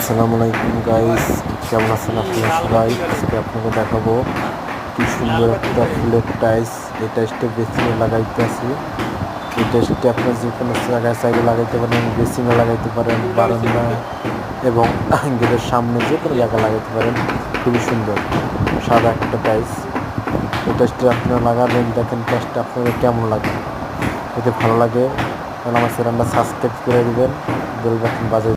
আসসালামু আলাইকুম গাইস, কেমন আছেন আপনারা সবাই? আজকে আপনাকে দেখাবো কি সুন্দর একটা ফুলের টাইস। এই টাইসটা বেসিংয়ে লাগাইতে আছি। এই টাইসটা আপনার যে কোনো জায়গায় চাইলে লাগাইতে পারেন, বেসিংয়ে লাগাইতে পারেন, বারান্দা এবং গেটের সামনে যে কোনো জায়গায় লাগাইতে পারেন। খুবই সুন্দর সাদা একটা টাইস। এই টাইসটা আপনারা লাগাবেন, দেখেন টাইসটা আপনাদের কেমন লাগে। যদি ভালো লাগে তাহলে আমার চ্যানেলটা সাবস্ক্রাইব করে দেবেন, বেল বাটন বাজাই